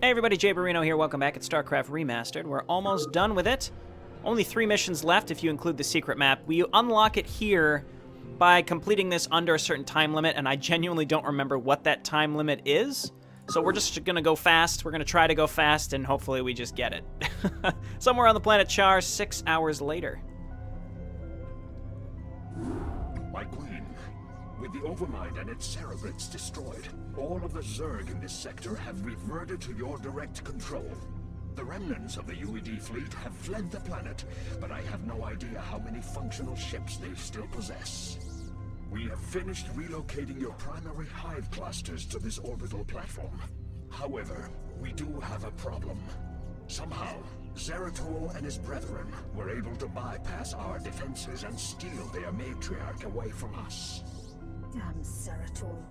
Hey everybody, Jay Barino here. Welcome back at StarCraft Remastered. We're almost done with it. Only 3 missions left if you include the secret map. We unlock it here by completing this under a certain time limit, and I genuinely don't remember what that time limit is. So we're just gonna go fast. We're gonna try to go fast, and hopefully we just get it. Somewhere on the planet Char, 6 hours later. My queen, with the Overmind and its cerebrates destroyed, all of the Zerg in this sector have reverted to your direct control. The remnants of the UED fleet have fled the planet, but I have no idea how many functional ships they still possess. We have finished relocating your primary hive clusters to this orbital platform. However, we do have a problem. Somehow, Zeratul and his brethren were able to bypass our defenses and steal their matriarch away from us. Damn Zeratul.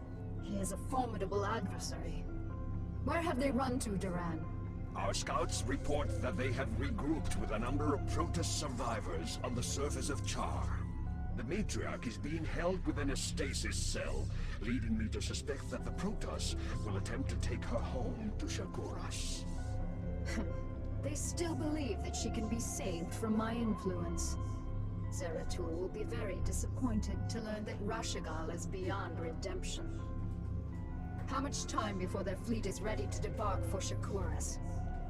He is a formidable adversary. Where have they run to, Duran? Our scouts report that they have regrouped with a number of Protoss survivors on the surface of Char. The matriarch is being held within a stasis cell, leading me to suspect that the Protoss will attempt to take her home to Shakuras. They still believe that she can be saved from my influence. Zeratul will be very disappointed to learn that Rashagal is beyond redemption. How much time before their fleet is ready to debark for Shakuras?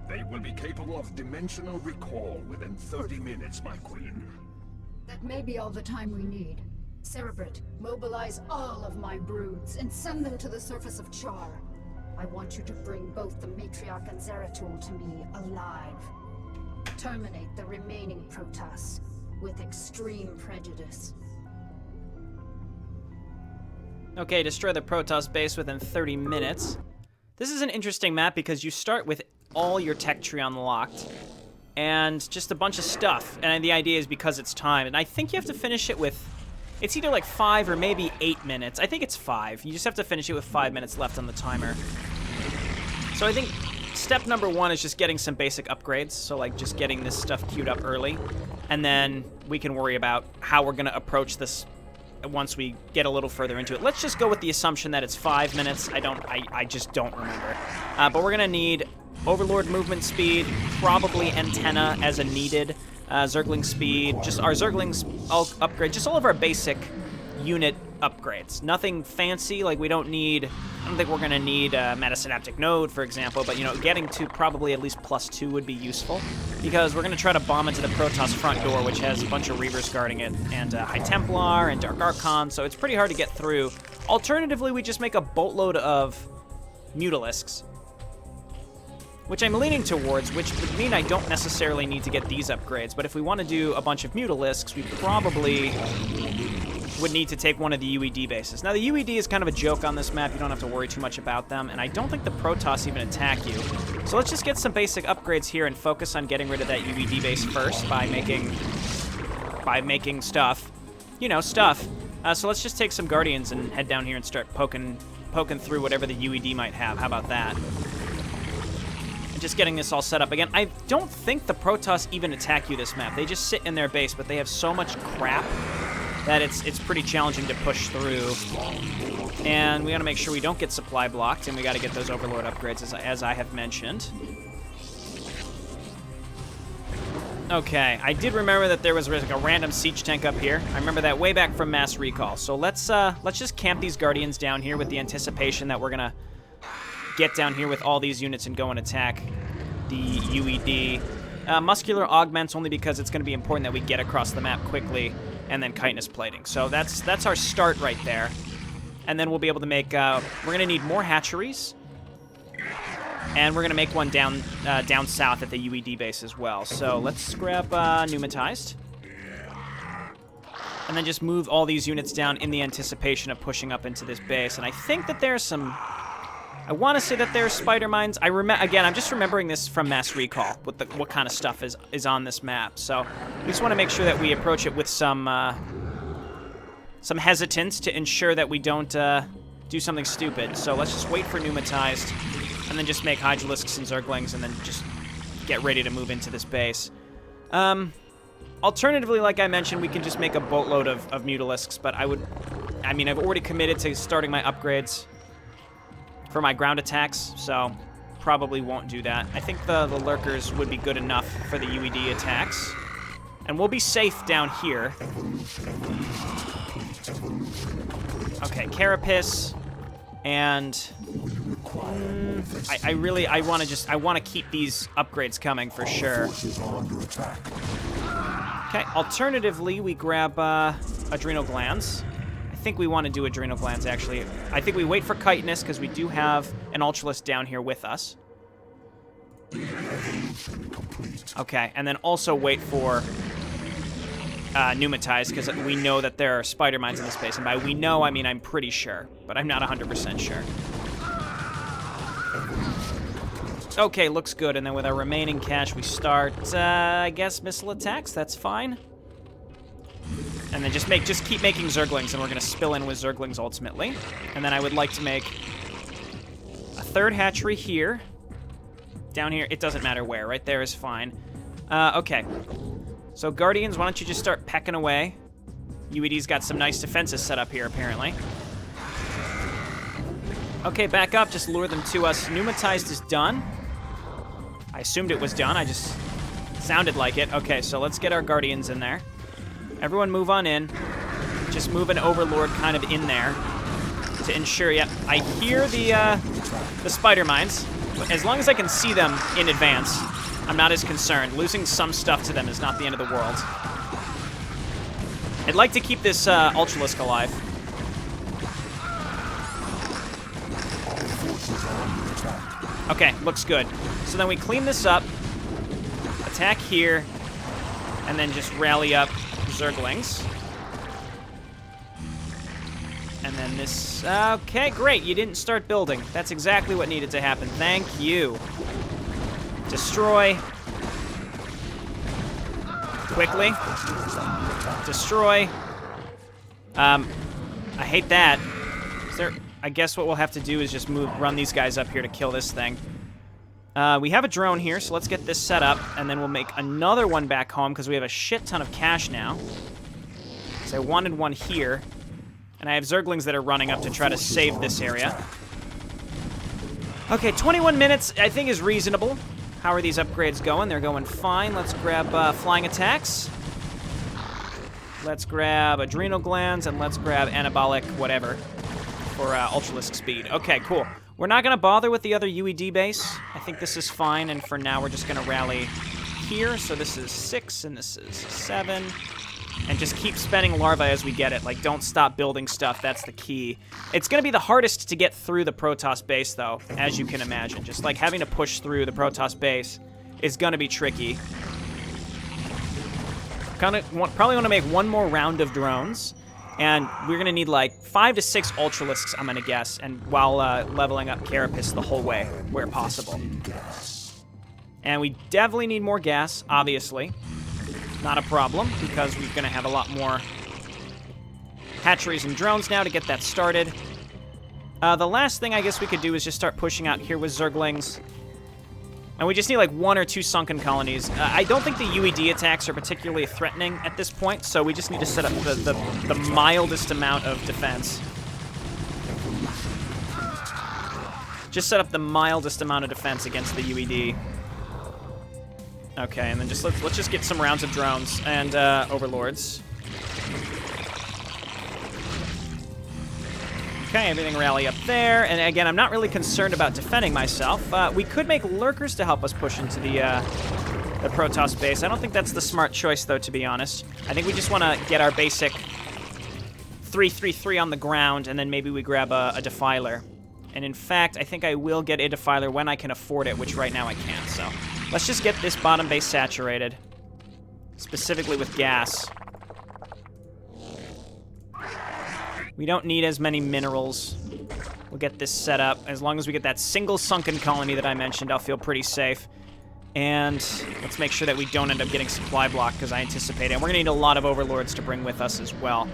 They will be capable of dimensional recall within 30 minutes, my queen. That may be all the time we need. Cerebrate, mobilize all of my broods and send them to the surface of Char. I want you to bring both the Matriarch and Zeratul to me alive. Terminate the remaining Protoss with extreme prejudice. Okay, destroy the Protoss base within 30 minutes. This is an interesting map because you start with all your tech tree unlocked and just a bunch of stuff. And the idea is because it's time. And I think you have to finish it with... It's either like 5 or maybe 8 minutes. I think it's 5. You just have to finish it with 5 minutes left on the timer. So I think step number 1 is just getting some basic upgrades. So like just getting this stuff queued up early. And then we can worry about how we're going to approach this once we get a little further into it. Let's just go with the assumption that it's 5 minutes. I just don't remember. But we're going to need Overlord movement speed, probably antenna as a needed, Zergling speed, just our Zerglings upgrade, just all of our basic unit upgrades. Nothing fancy, like we don't need, I don't think we're going to need a metasynaptic node, for example, but, you know, getting to probably at least +2 would be useful, because we're going to try to bomb into the Protoss front door, which has a bunch of Reavers guarding it, and High Templar, and Dark Archon, so it's pretty hard to get through. Alternatively, we just make a boatload of Mutalisks, which I'm leaning towards, which would mean I don't necessarily need to get these upgrades, but if we want to do a bunch of Mutalisks, we probably would need to take one of the UED bases. Now, the UED is kind of a joke on this map. You don't have to worry too much about them, and I don't think the Protoss even attack you. So let's just get some basic upgrades here and focus on getting rid of that UED base first by making stuff. You know, stuff. So let's just take some Guardians and head down here and start poking through whatever the UED might have. How about that? Just getting this all set up again. I don't think the Protoss even attack you this map. They just sit in their base, but they have so much crap that it's pretty challenging to push through. And we got to make sure we don't get supply blocked, and we got to get those Overlord upgrades, as I have mentioned. Okay, I did remember that there was like a random siege tank up here. I remember that way back from Mass Recall. So let's just camp these Guardians down here with the anticipation that we're gonna get down here with all these units and go and attack the UED. Muscular augments only because it's going to be important that we get across the map quickly, and then chitinous plating. So that's our start right there. And then we'll be able to make, we're going to need more hatcheries, and we're going to make one down south at the UED base as well. So let's grab pneumatized, and then just move all these units down in the anticipation of pushing up into this base. And I think that there's some... I want to say that there's spider mines. Again, I'm just remembering this from Mass Recall, what kind of stuff is on this map. So we just want to make sure that we approach it with some hesitance to ensure that we don't do something stupid. So let's just wait for pneumatized, and then just make Hydralisks and Zerglings, and then just get ready to move into this base. Alternatively, like I mentioned, we can just make a boatload of Mutalisks, but I've already committed to starting my upgrades for my ground attacks, so probably won't do that. I think the lurkers would be good enough for the UED attacks. And we'll be safe down here. Okay, Carapace. And I want to keep these upgrades coming for sure. Okay, alternatively, we grab adrenal glands. I think we want to do adrenal glands, actually. I think we wait for chitinous, because we do have an Ultralisk down here with us. Okay, and then also wait for pneumatize, because we know that there are spider mines in this space. And by we know, I mean I'm pretty sure, but I'm not 100% sure. Okay, looks good. And then with our remaining cash, we start, I guess, missile attacks. That's fine. And then just keep making Zerglings, and we're going to spill in with Zerglings ultimately. And then I would like to make a third hatchery here. Down here, it doesn't matter where. Right there is fine. Okay. So, Guardians, why don't you just start pecking away? UED's got some nice defenses set up here, apparently. Okay, back up. Just lure them to us. Pneumatized is done. I assumed it was done. I just sounded like it. Okay, so let's get our Guardians in there. Everyone move on in. Just move an Overlord kind of in there to ensure. Yep, I hear the spider mines. As long as I can see them in advance, I'm not as concerned. Losing some stuff to them is not the end of the world. I'd like to keep this Ultralisk alive. Okay, looks good. So then we clean this up, attack here, and then just rally up Zerglings. And then this... Okay, great. You didn't start building. That's exactly what needed to happen. Thank you. Destroy. Quickly. Destroy. I hate that. Is there... I guess what we'll have to do is just run these guys up here to kill this thing. We have a drone here, so let's get this set up, and then we'll make another one back home, because we have a shit ton of cash now. So I wanted one here, and I have Zerglings that are running up to try to save this area. Okay, 21 minutes, I think, is reasonable. How are these upgrades going? They're going fine. Let's grab flying attacks. Let's grab adrenal glands, and let's grab anabolic whatever for Ultralisk speed. Okay, cool. We're not going to bother with the other UED base. I think this is fine, and for now we're just going to rally here. So this is 6, and this is 7. And just keep spending larvae as we get it. Like, don't stop building stuff. That's the key. It's going to be the hardest to get through the Protoss base, though, as you can imagine. Just, like, having to push through the Protoss base is going to be tricky. Probably want to make one more round of drones. And we're going to need, like, 5 to 6 Ultralisks, I'm going to guess, and while leveling up Carapace the whole way, where possible. And we definitely need more gas, obviously. Not a problem, because we're going to have a lot more hatcheries and drones now to get that started. The last thing I guess we could do is just start pushing out here with Zerglings. And we just need like 1 or 2 sunken colonies. I don't think the UED attacks are particularly threatening at this point, so we just need to set up the mildest amount of defense. Just set up the mildest amount of defense against the UED. Okay, and then just let's just get some rounds of drones and overlords. Okay, everything rally up there. And again, I'm not really concerned about defending myself. We could make lurkers to help us push into the Protoss base. I don't think that's the smart choice, though, to be honest. I think we just want to get our basic 3-3-3 on the ground, and then maybe we grab a Defiler. And in fact, I think I will get a Defiler when I can afford it, which right now I can't. So let's just get this bottom base saturated, specifically with gas. We don't need as many minerals. We'll get this set up. As long as we get that single sunken colony that I mentioned, I'll feel pretty safe. And let's make sure that we don't end up getting supply block, because I anticipate it. And we're going to need a lot of overlords to bring with us as well.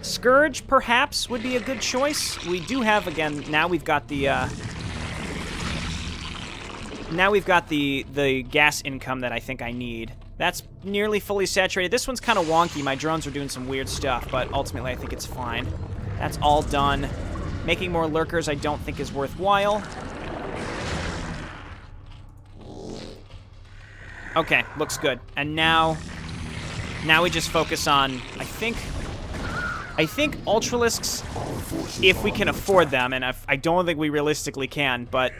Scourge, perhaps, would be a good choice. We do have, again, now we've got the... now we've got the gas income that I think I need. That's nearly fully saturated. This one's kind of wonky. My drones are doing some weird stuff, but ultimately I think it's fine. That's all done. Making more lurkers I don't think is worthwhile. Okay, looks good. And now we just focus on, I think Ultralisks, if we can afford them, and I don't think we realistically can, but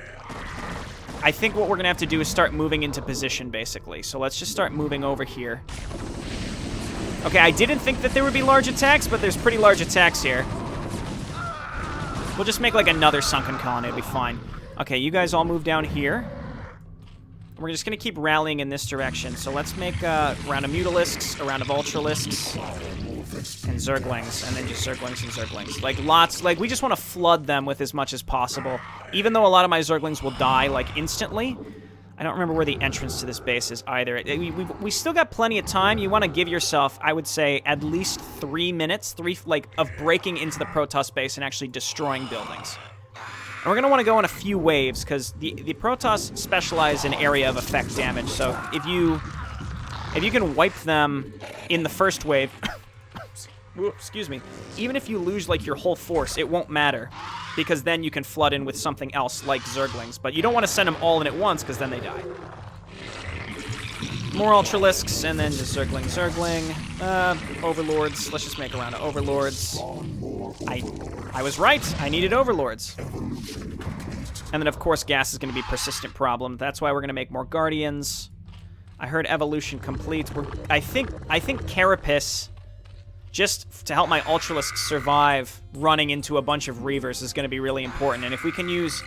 I think what we're going to have to do is start moving into position, basically. So let's just start moving over here. Okay, I didn't think that there would be large attacks, but there's pretty large attacks here. We'll just make like another sunken colony, it'll be fine. Okay, you guys all move down here. We're just going to keep rallying in this direction. So let's make a round of Mutalisks, a round of Ultralisks, and Zerglings, and then just Zerglings and Zerglings. Like, lots, like, we just want to flood them with as much as possible. Even though a lot of my Zerglings will die, like, instantly. I don't remember where the entrance to this base is either. We still got plenty of time. You want to give yourself, I would say, at least 3 minutes, of breaking into the Protoss base and actually destroying buildings. And we're going to want to go in a few waves, because the Protoss specialize in area of effect damage, so if you can wipe them in the first wave, excuse me, even if you lose, like, your whole force, it won't matter, because then you can flood in with something else, like Zerglings, but you don't want to send them all in at once, because then they die. More Ultralisks, and then just Zergling. Overlords. Let's just make a round of Overlords. I was right. I needed Overlords. And then, of course, gas is going to be a persistent problem. That's why we're going to make more Guardians. I heard Evolution complete. I think Carapace, just to help my Ultralisks survive running into a bunch of Reavers, is going to be really important. And if we can use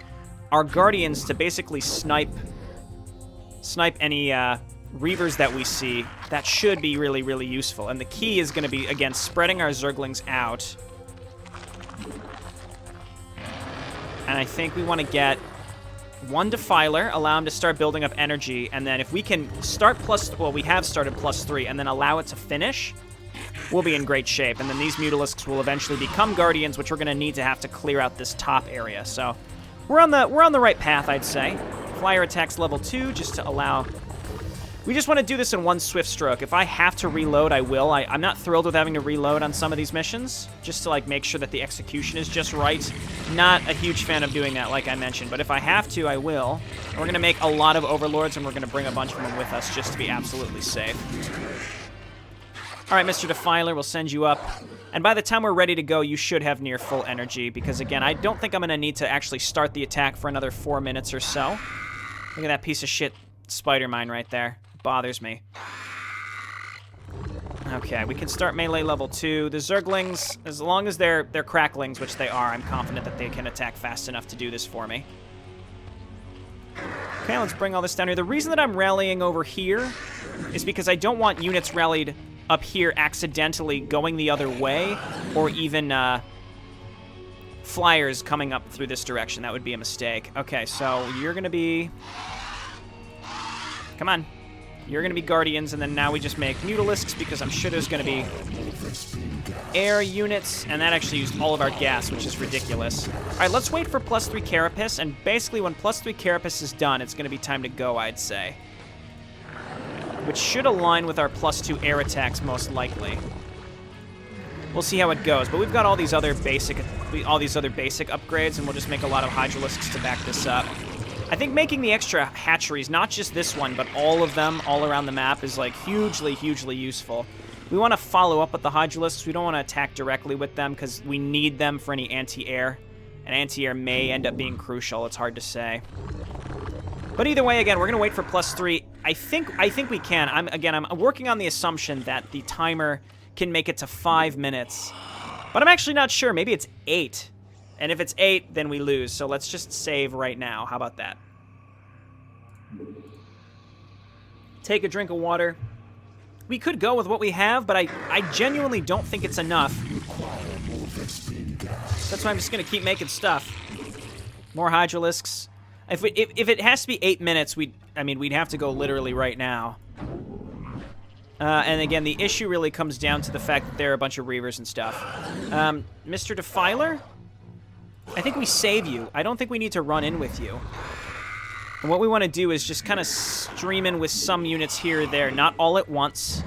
our Guardians to basically snipe any Reavers that we see, that should be really, really useful. And the key is going to be, again, spreading our Zerglings out. And I think we want to get one Defiler, allow him to start building up energy, and then if we can start we have started +3, and then allow it to finish, we'll be in great shape. And then these Mutalisks will eventually become Guardians, which we're going to have to clear out this top area. So we're on the right path, I'd say. Flyer attacks level 2, just to allow... We just want to do this in one swift stroke. If I have to reload, I will. I'm not thrilled with having to reload on some of these missions, just to, like, make sure that the execution is just right. Not a huge fan of doing that, like I mentioned, but if I have to, I will. And we're going to make a lot of Overlords, and we're going to bring a bunch of them with us just to be absolutely safe. All right, Mr. Defiler, we'll send you up. And by the time we're ready to go, you should have near full energy, because, again, I don't think I'm going to need to actually start the attack for another 4 minutes or so. Look at that piece of shit spider mine right there. Bothers me. Okay, we can start melee level 2. The Zerglings, as long as they're cracklings, which they are, I'm confident that they can attack fast enough to do this for me. Okay, let's bring all this down here. The reason that I'm rallying over here is because I don't want units rallied up here accidentally going the other way, or even flyers coming up through this direction. That would be a mistake. Okay, so you're going to be... Come on. You're going to be Guardians, and then now we just make Mutalisks, because I'm sure there's going to be air units, and that actually used all of our gas, which is ridiculous. All right, let's wait for +3 Carapace, and basically when +3 Carapace is done, it's going to be time to go, I'd say. Which should align with our +2 air attacks, most likely. We'll see how it goes, but we've got all these other basic upgrades, and we'll just make a lot of Hydralisks to back this up. I think making the extra hatcheries, not just this one, but all of them all around the map, is, like, hugely, hugely useful. We want to follow up with the Hydralisks. We don't want to attack directly with them, because we need them for any anti-air. And anti-air may end up being crucial. It's hard to say. But either way, again, we're going to wait for +3. I think we can. I'm working on the assumption that the timer can make it to 5 minutes. But I'm actually not sure. Maybe it's 8. And if it's 8, then we lose. So let's just save right now. How about that? Take a drink of water. We could go with what we have, but I genuinely don't think it's enough. That's why I'm just going to keep making stuff. More Hydralisks. If it has to be 8 minutes, we'd have to go literally right now. And again, the issue really comes down to the fact that there are a bunch of Reavers and stuff. Mr. Defiler? I think we save you. I don't think we need to run in with you. And what we want to do is just kind of stream in with some units here or there, not all at once,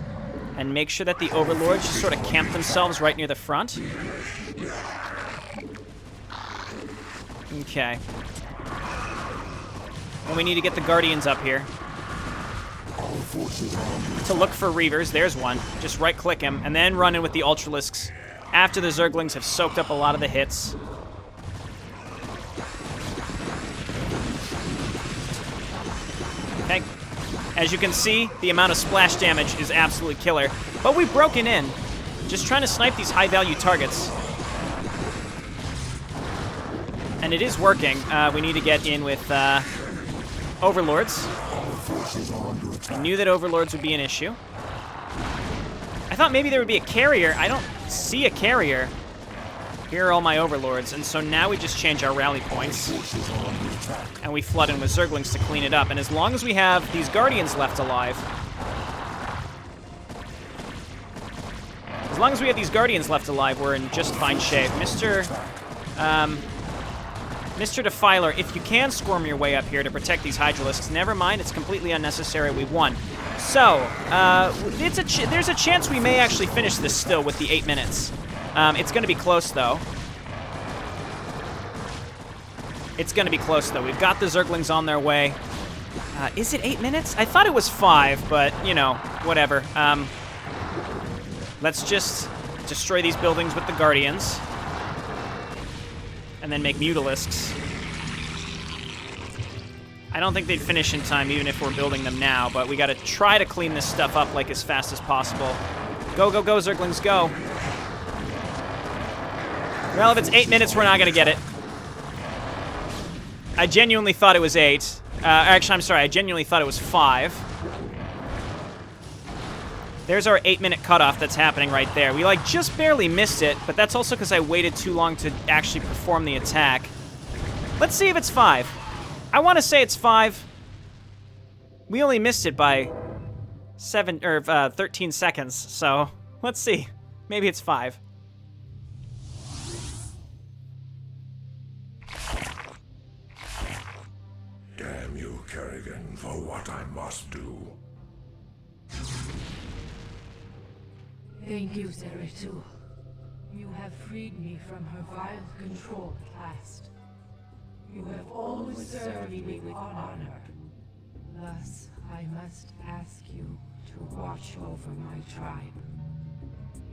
and make sure that the Overlords just sort of camp themselves right near the front. Okay. And we need to get the Guardians up here. to look for Reavers. There's one. Just right-click him, and then run in with the Ultralisks after the Zerglings have soaked up a lot of the hits. Okay. As you can see, the amount of splash damage is absolutely killer. But we've broken in, just trying to snipe these high-value targets. And it is working. We need to get in with Overlords. I knew that Overlords would be an issue. I thought maybe there would be a carrier. I don't see a carrier. Here are all my Overlords, and so now we just change our rally points. And we flood in with Zerglings to clean it up. And as long as we have these Guardians left alive... As long as we have these Guardians left alive, we're in just fine shape. Mr. Defiler, if you can squirm your way up here to protect these Hydralisks, never mind, it's completely unnecessary, we've won. So, there's a chance we may actually finish this still with the 8 minutes. It's going to be close, though. It's going to be close, though. We've got the Zerglings on their way. Is it 8 minutes? I thought it was 5, but, you know, whatever. Let's just destroy these buildings with the Guardians. And then make Mutalisks. I don't think they'd finish in time, even if we're building them now, but we gotta try to clean this stuff up, like, as fast as possible. Go, go, go, Zerglings, go. Well, if it's 8 minutes, we're not gonna get it. I genuinely thought it was 8. Actually, I'm sorry, I genuinely thought it was 5. There's our 8-minute cutoff that's happening right there. We, like, just barely missed it, but that's also because I waited too long to actually perform the attack. Let's see if it's 5. I want to say it's 5. We only missed it by 13 seconds, so let's see. Maybe it's 5. Damn you, Kerrigan, for what I must do. Thank you, Zeratul. You have freed me from her vile control at last. You have always served me with honor. Thus, I must ask you to watch over my tribe.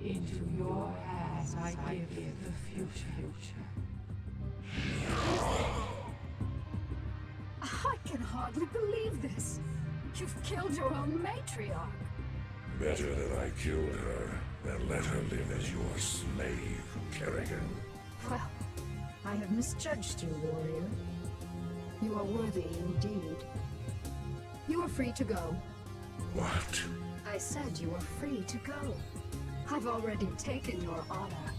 Into your hands I give the future. I can hardly believe this. You've killed your own matriarch. Better that I killed her than let her live as your slave, Kerrigan. Well, I have misjudged you, warrior. You are worthy indeed. You are free to go. What? I said you are free to go. I've already taken your honor.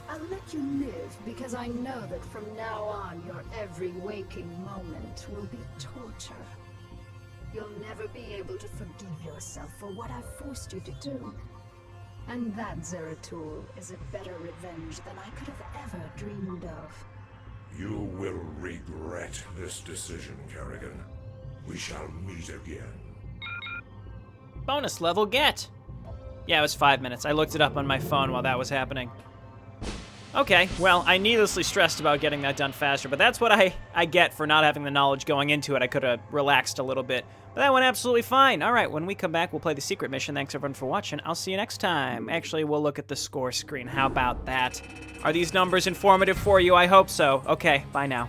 I'll let you live because I know that from now on your every waking moment will be torture. You'll never be able to forgive yourself for what I've forced you to do. And that, Zeratul, is a better revenge than I could have ever dreamed of. You will regret this decision, Kerrigan. We shall meet again. Bonus level get. Yeah, it was 5 minutes. I looked it up on my phone while that was happening. Okay, well, I needlessly stressed about getting that done faster, but that's what I get for not having the knowledge going into it. I could have relaxed a little bit. But that went absolutely fine. All right, when we come back, we'll play the secret mission. Thanks, everyone, for watching. I'll see you next time. Actually, we'll look at the score screen. How about that? Are these numbers informative for you? I hope so. Okay, bye now.